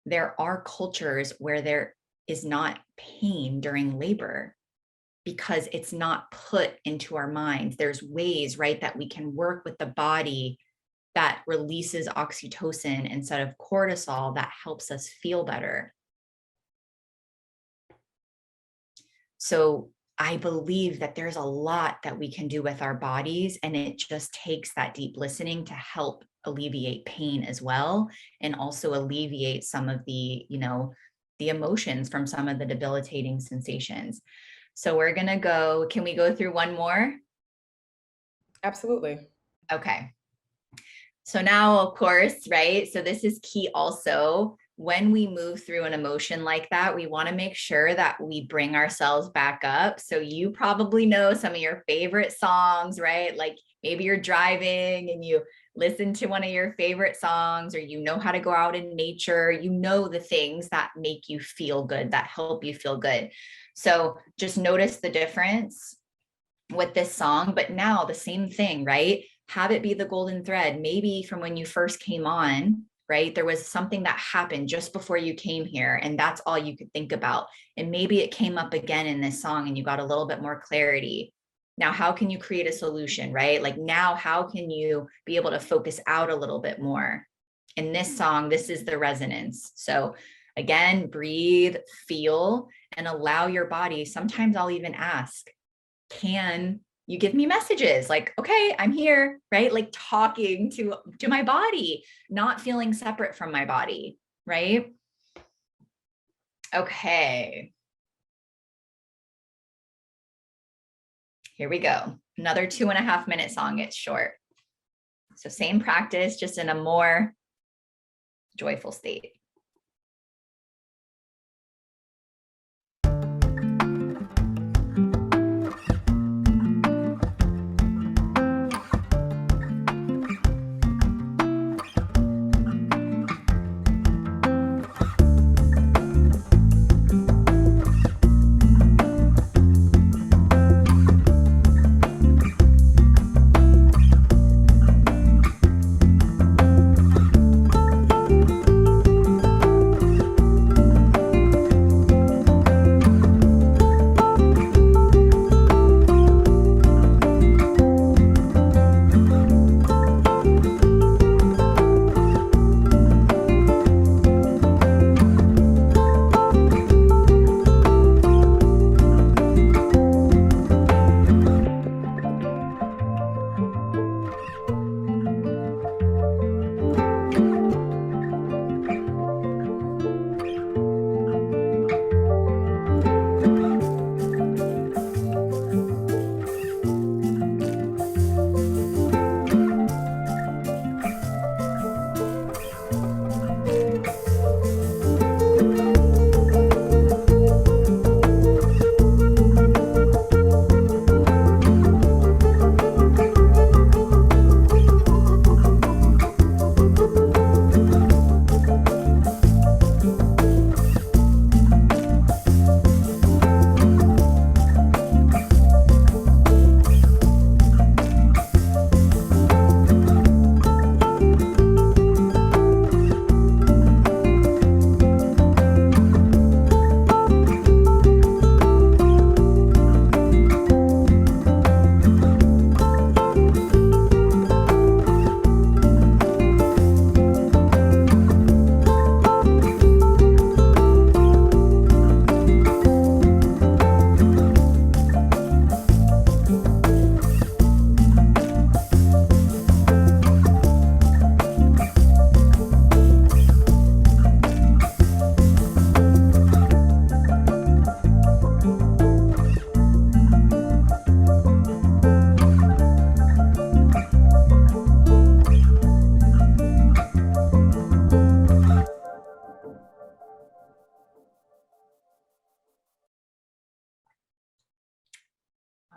Speaker 2: there are cultures where there is not pain during labor because it's not put into our minds. There's ways, right, that we can work with the body that releases oxytocin instead of cortisol that helps us feel better. So I believe that there's a lot that we can do with our bodies, and it just takes that deep listening to help alleviate pain as well, and also alleviate some of the, the emotions from some of the debilitating sensations. So we're going to go, can we go through one more?
Speaker 1: Absolutely.
Speaker 2: Okay. So now, of course, right? So this is key also. When we move through an emotion like that, we want to make sure that we bring ourselves back up. So you probably know some of your favorite songs, right? Like maybe you're driving and you listen to one of your favorite songs, or you know how to go out in nature. You know the things that make you feel good, that help you feel good. So just notice the difference with this song, but now the same thing, right? Have it be the golden thread. Maybe from when you first came on, right? There was something that happened just before you came here, and that's all you could think about. And maybe it came up again in this song and you got a little bit more clarity. Now, how can you create a solution, right? Like now, how can you be able to focus out a little bit more? In this song, this is the resonance. So again, breathe, feel, and allow your body. Sometimes I'll even ask, can you give me messages like, okay, I'm here, right? Like talking to my body, not feeling separate from my body, right? Okay, here we go. Another 2.5 minute song. It's short. So same practice, just in a more joyful state.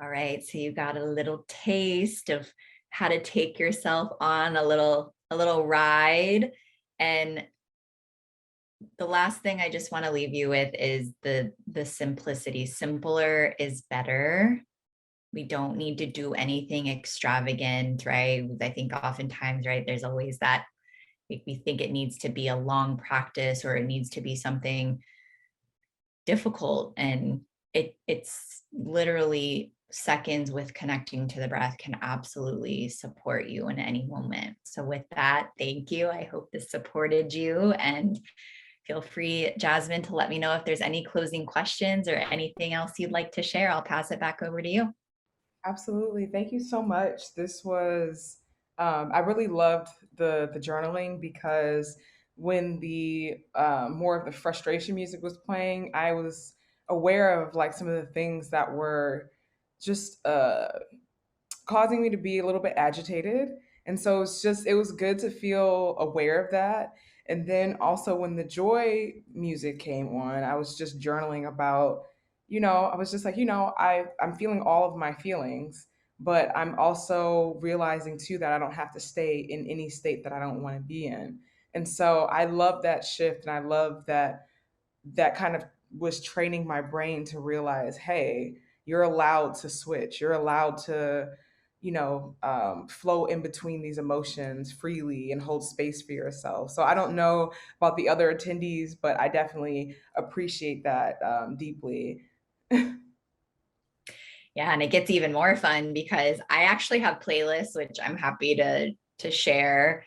Speaker 2: All right, so you got a little taste of how to take yourself on a little ride. And the last thing I just want to leave you with is the simplicity. Simpler is better. We don't need to do anything extravagant, right? I think oftentimes, right, there's always that we think it needs to be a long practice or it needs to be something difficult, and it's literally seconds with connecting to the breath can absolutely support you in any moment. So with that, thank you. I hope this supported you, and feel free, Jasmine, to let me know if there's any closing questions or anything else you'd like to share. I'll pass it back over to you.
Speaker 1: Absolutely. Thank you so much. This was, I really loved the journaling because when the more of the frustration music was playing, I was aware of like some of the things that were just causing me to be a little bit agitated. And so it was good to feel aware of that. And then also when the joy music came on, I was just journaling about, I was just like, I'm feeling all of my feelings, but I'm also realizing too that I don't have to stay in any state that I don't want to be in. And so I love that shift, and I love that kind of was training my brain to realize, hey, you're allowed to switch. You're allowed to, flow in between these emotions freely and hold space for yourself. So I don't know about the other attendees, but I definitely appreciate that deeply.
Speaker 2: Yeah, and it gets even more fun because I actually have playlists, which I'm happy to share.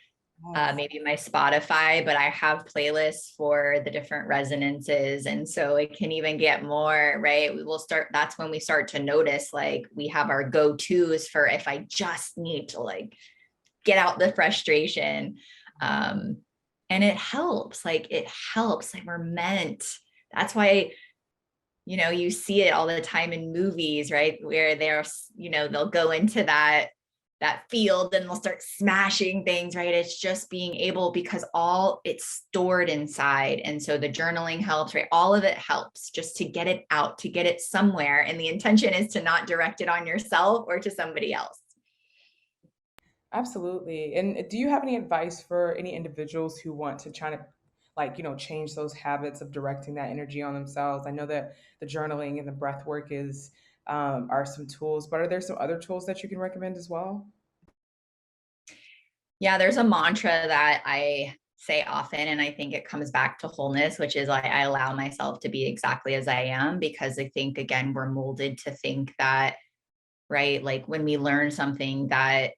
Speaker 1: Yes.
Speaker 2: Maybe my Spotify, but I have playlists for the different resonances. And so it can even get more, right? We will start, that's when we start to notice like we have our go-tos for if I just need to like get out the frustration. Um, and it helps, like we're meant. That's why, you see it all the time in movies, right? Where they'll go into that field and they'll start smashing things, right? It's just being able, because all it's stored inside. And so the journaling helps, right? All of it helps just to get it out, to get it somewhere. And the intention is to not direct it on yourself or to somebody else.
Speaker 1: Absolutely. And do you have any advice for any individuals who want to try to change those habits of directing that energy on themselves? I know that the journaling and the breath work are some tools, but are there some other tools that you can recommend as well?
Speaker 2: Yeah, there's a mantra that I say often, and I think it comes back to wholeness, which is I allow myself to be exactly as I am, because I think, again, we're molded to think that, right? Like when we learn something that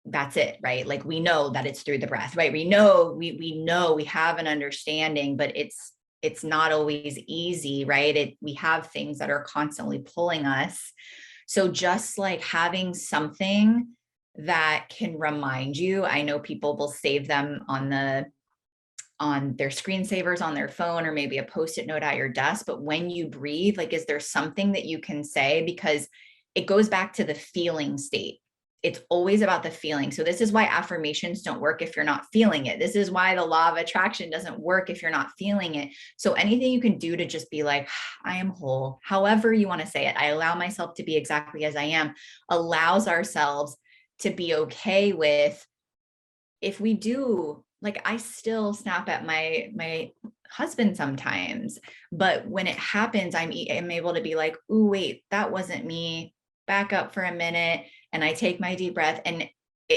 Speaker 2: that's it, right? Like we know that it's through the breath, right? We know we have an understanding, but it's not always easy, right? We have things that are constantly pulling us. So just like having something that can remind you, I know people will save them on their screensavers on their phone, or maybe a post-it note at your desk. But when you breathe, like, is there something that you can say? Because it goes back to the feeling state. It's always about the feeling. So this is why affirmations don't work if you're not feeling it. This is why the law of attraction doesn't work if you're not feeling it. So anything you can do to just be like, I am whole, however you want to say it, I allow myself to be exactly as I am, allows ourselves to be okay with, if we do, like, I still snap at my husband sometimes, but when it happens, I'm able to be like, "Ooh, wait, that wasn't me. Back up for a minute." And I take my deep breath, and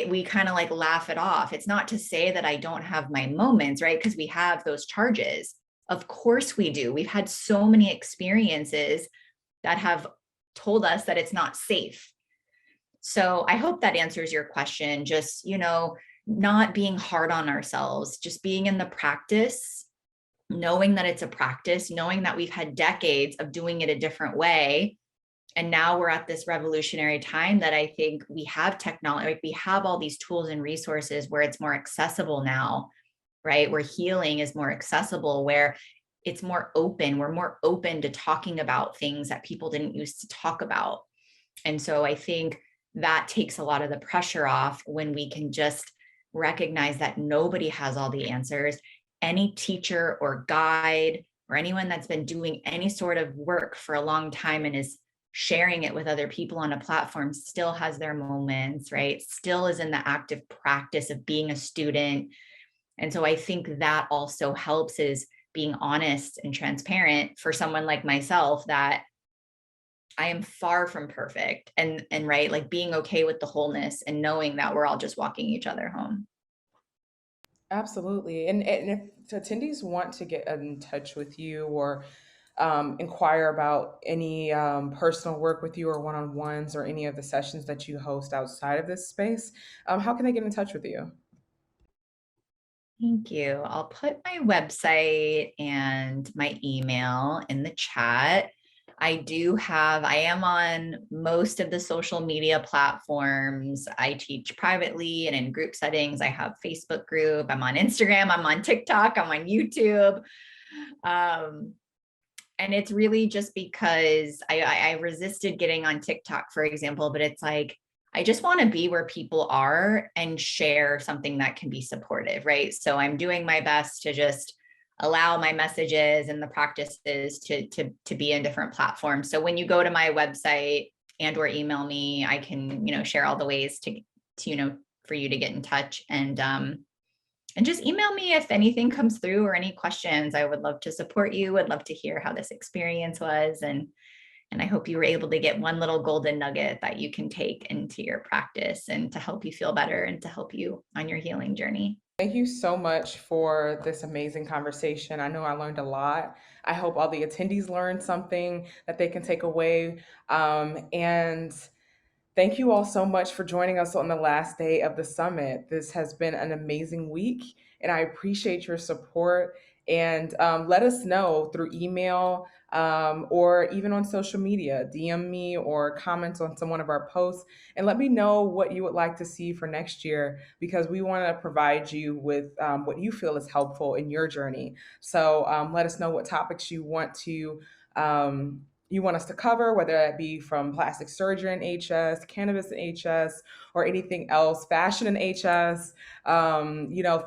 Speaker 2: we kind of like laugh it off. It's not to say that I don't have my moments, right? Because we have those charges. Of course we do. We've had so many experiences that have told us that it's not safe. So I hope that answers your question. Just, not being hard on ourselves, just being in the practice, knowing that it's a practice, knowing that we've had decades of doing it a different way. And now we're at this revolutionary time that I think we have technology, like we have all these tools and resources where it's more accessible now, right? Where healing is more accessible, where it's more open. We're more open to talking about things that people didn't used to talk about. And so I think that takes a lot of the pressure off when we can just recognize that nobody has all the answers. Any teacher or guide or anyone that's been doing any sort of work for a long time and is sharing it with other people on a platform still has their moments, right? Still is in the active practice of being a student. And so I think that also helps, is being honest and transparent for someone like myself that I am far from perfect. And right, like being okay with the wholeness and knowing that we're all just walking each other home.
Speaker 1: Absolutely. And if attendees want to get in touch with you or inquire about any personal work with you or one on ones or any of the sessions that you host outside of this space, how can they get in touch with you?
Speaker 2: Thank you. I'll put my website and my email in the chat. I am on most of the social media platforms. I teach privately and in group settings. I have Facebook group. I'm on Instagram. I'm on TikTok. I'm on YouTube. Um, and it's really just because I resisted getting on TikTok, for example, but it's like, I just want to be where people are and share something that can be supportive, right? So I'm doing my best to just allow my messages and the practices to be in different platforms. So when you go to my website and or email me, I can, share all the ways to for you to get in touch. And just email me if anything comes through or any questions. I would love to support you. I'd love to hear how this experience was. And I hope you were able to get one little golden nugget that you can take into your practice and to help you feel better and to help you on your healing journey.
Speaker 1: Thank you so much for this amazing conversation. I know I learned a lot. I hope all the attendees learned something that they can take away. And thank you all so much for joining us on the last day of the summit. This has been an amazing week, and I appreciate your support. And let us know through email or even on social media. DM me or comment on some one of our posts, and let me know what you would like to see for next year because we want to provide you with what you feel is helpful in your journey. So let us know what topics you want us to cover, whether that be from plastic surgery in HS, cannabis in HS, or anything else, fashion in HS,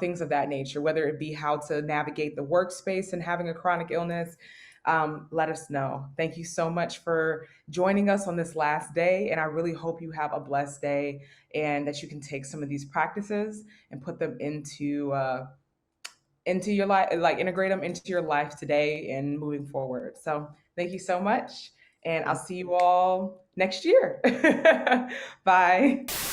Speaker 1: things of that nature, whether it be how to navigate the workspace and having a chronic illness. Let us know. Thank you so much for joining us on this last day. And I really hope you have a blessed day and that you can take some of these practices and put them into your life, like integrate them into your life today and moving forward. So thank you so much. And I'll see you all next year. Bye.